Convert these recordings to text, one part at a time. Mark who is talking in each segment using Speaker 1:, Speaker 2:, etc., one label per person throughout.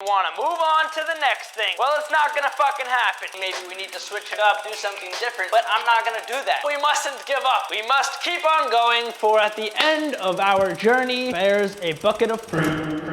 Speaker 1: want to move on to the next thing. Well, it's not gonna fucking happen. Maybe we need to switch it up, do something different, but I'm not gonna do that. We mustn't give up. We must keep on going, for at the end of our journey, bears a bucket of fruit.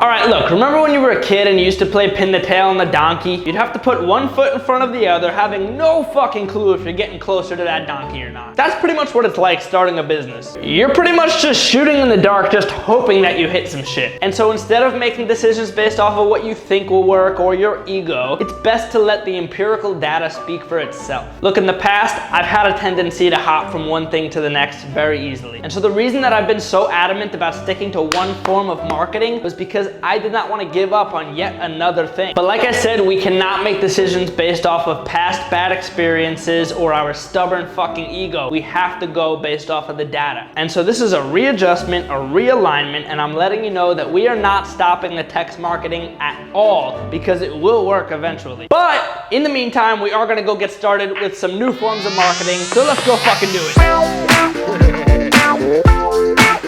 Speaker 1: Alright, look, remember when you were a kid and you used to play pin the tail on the donkey? You'd have to put one foot in front of the other, having no fucking clue if you're getting closer to that donkey or not. That's pretty much what it's like starting a business. You're pretty much just shooting in the dark, just hoping that you hit some shit. And so instead of making decisions based off of what you think will work or your ego, it's best to let the empirical data speak for itself. Look, in the past, I've had a tendency to hop from one thing to the next very easily. And so the reason that I've been so adamant about sticking to one form of marketing was because I did not want to give up on yet another thing. But like I said, we cannot make decisions based off of past bad experiences or our stubborn fucking ego. We have to go based off of the data. And so this is a readjustment, a realignment, and I'm letting you know that we are not stopping the text marketing at all, because it will work eventually. But in the meantime, we are gonna go get started with some new forms of marketing. So let's go fucking do it.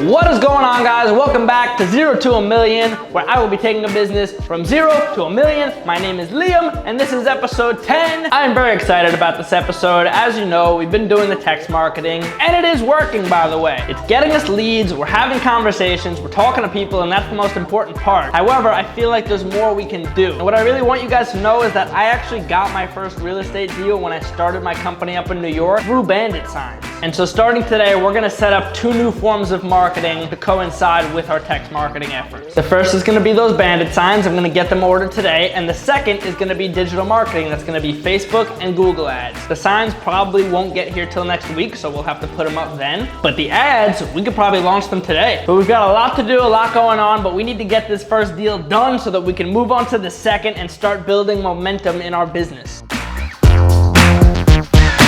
Speaker 1: What is going on, guys? Welcome back to 0 to a Million, where I will be taking a business from 0 to a million. My name is Liam, and this is episode 10. I'm very excited about this episode. As you know, we've been doing the text marketing, and it is working, by the way. It's getting us leads, we're having conversations, we're talking to people, and that's the most important part. However, I feel like there's more we can do. And what I really want you guys to know is that I actually got my first real estate deal when I started my company up in New York through Bandit Signs. And so starting today, we're gonna set up 2 new forms of marketing to coincide with our text marketing efforts. The first is gonna be those Bandit Signs. I'm gonna get them ordered today. And the second is gonna be digital marketing. That's gonna be Facebook and Google ads. The signs probably won't get here till next week, so we'll have to put them up then. But the ads, we could probably launch them today. But we've got a lot to do, a lot going on, but we need to get this first deal done so that we can move on to the second and start building momentum in our business.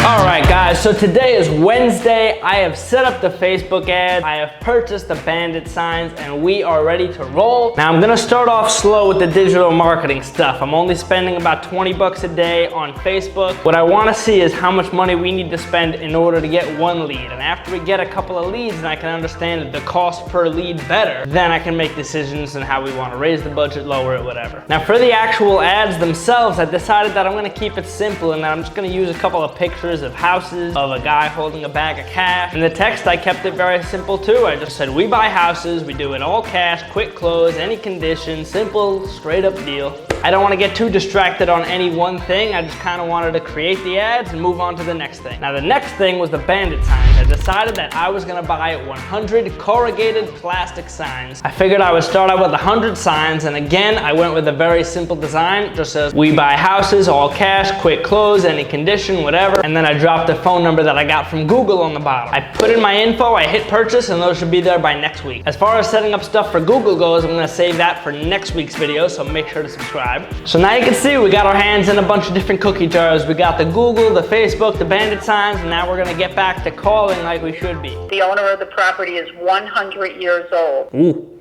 Speaker 1: All right, guys, so today is Wednesday. I have set up the Facebook ads. I have purchased the Bandit Signs, and we are ready to roll. Now, I'm gonna start off slow with the digital marketing stuff. I'm only spending about 20 bucks a day on Facebook. What I wanna see is how much money we need to spend in order to get one lead. And after we get a couple of leads and I can understand the cost per lead better, then I can make decisions on how we wanna raise the budget, lower it, whatever. Now, for the actual ads themselves, I decided that I'm gonna keep it simple and that I'm just gonna use a couple of pictures of houses, of a guy holding a bag of cash. In the text, I kept it very simple too. I just said, we buy houses, we do it all cash, quick close, any condition, simple, straight up deal. I don't want to get too distracted on any one thing. I just kind of wanted to create the ads and move on to the next thing. Now, the next thing was the Bandit Signs. I decided that I was gonna buy 100 corrugated plastic signs. I figured I would start out with 100 signs, and again, I went with a very simple design. It just says, we buy houses, all cash, quick close, any condition, whatever. And then I dropped the phone number that I got from Google on the bottom. I put in my info, I hit purchase, and those should be there by next week. As far as setting up stuff for Google goes, I'm gonna save that for next week's video, so make sure to subscribe. So now you can see we got our hands in a bunch of different cookie jars. We got the Google, the Facebook, the Bandit Signs, and now we're gonna get back to calling like we should be.
Speaker 2: The owner of the property is 100 years old.
Speaker 1: Ooh.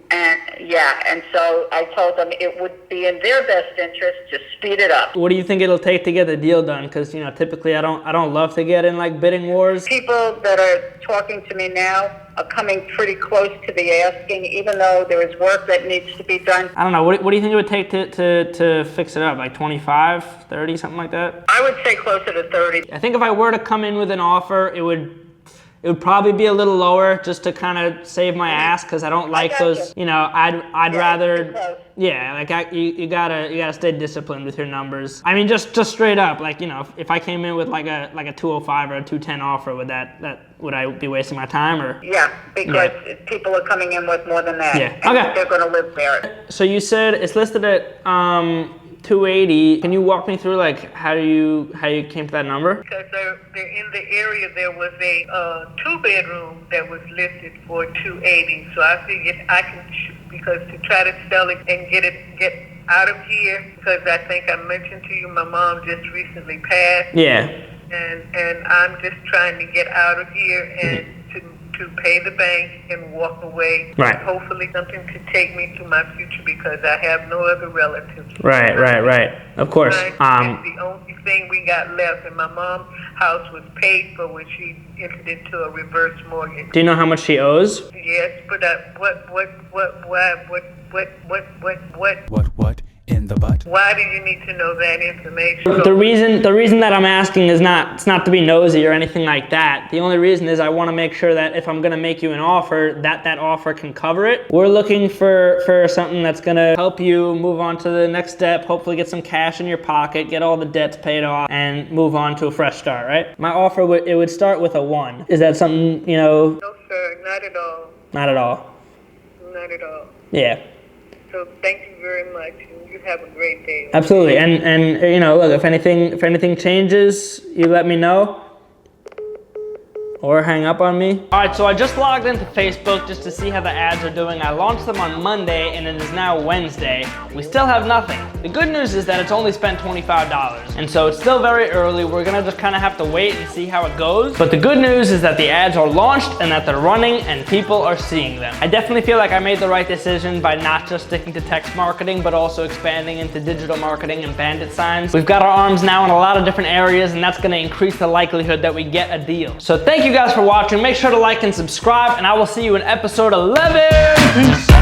Speaker 2: And so I told them it would be in their best interest to speed it up.
Speaker 1: What do you think it'll take to get the deal done? Because, you know, typically I don't love to get in like bidding wars.
Speaker 2: People that are talking to me now are coming pretty close to the asking, even though there is work that needs to be done.
Speaker 1: I don't know, what do you think it would take to fix it up? Like 25, 30, something like that?
Speaker 2: I would say closer to 30.
Speaker 1: I think if I were to come in with an offer, it would probably be a little lower just to kind of save my ass, because I don't like those, you know, I'd rather, yeah, like you gotta stay disciplined with your numbers. I mean, just straight up, like, you know, if I came in with like a 205 or a 210 offer, would I be wasting my time, or?
Speaker 2: Yeah, because people are coming in with more than that.
Speaker 1: Yeah,
Speaker 2: and
Speaker 1: okay.
Speaker 2: They're gonna live there.
Speaker 1: So you said it's listed at 280. Can you walk me through like how you came to that number?
Speaker 3: Because they're in the area, there was a 2-bedroom that was listed for 280. So I figured I can, because to try to sell it and get out of here, because I think I mentioned to you my mom just recently passed.
Speaker 1: Yeah.
Speaker 3: And I'm just trying to get out of here and to pay the bank and walk away.
Speaker 1: Right.
Speaker 3: Hopefully something to take me to my future, because I have no other relatives.
Speaker 1: Right. Of course.
Speaker 3: Right? It's the only thing we got left, and my mom's house was paid for when she entered into a reverse mortgage.
Speaker 1: Do you know how much she owes?
Speaker 3: Yes, but
Speaker 4: What in the butt?
Speaker 3: why do you need to know that information?
Speaker 1: The reason that I'm asking is it's not to be nosy or anything like that. The only reason is I want to make sure that if I'm gonna make you an offer, that offer can cover it. We're looking for something that's gonna help you move on to the next step, hopefully get some cash in your pocket, get all the debts paid off, and move on to a fresh start, right? My offer would start with a 1. Is that something, you know?
Speaker 3: No, sir, not at all.
Speaker 1: Not at all.
Speaker 3: Not at all.
Speaker 1: Yeah.
Speaker 3: So thank you very much, and you have a great day.
Speaker 1: Absolutely, and you know, look, if anything changes, you let me know, or hang up on me. All right, so I just logged into Facebook just to see how the ads are doing. I launched them on Monday, and it is now Wednesday. We still have nothing. The good news is that it's only spent $25, and so it's still very early. We're gonna just kind of have to wait and see how it goes. But the good news is that the ads are launched and that they're running and people are seeing them. I definitely feel like I made the right decision by not just sticking to text marketing, but also expanding into digital marketing and bandit signs. We've got our arms now in a lot of different areas, and that's gonna increase the likelihood that we get a deal. So thank you guys for watching. Make sure to like and subscribe, and I will see you in episode 11. Peace.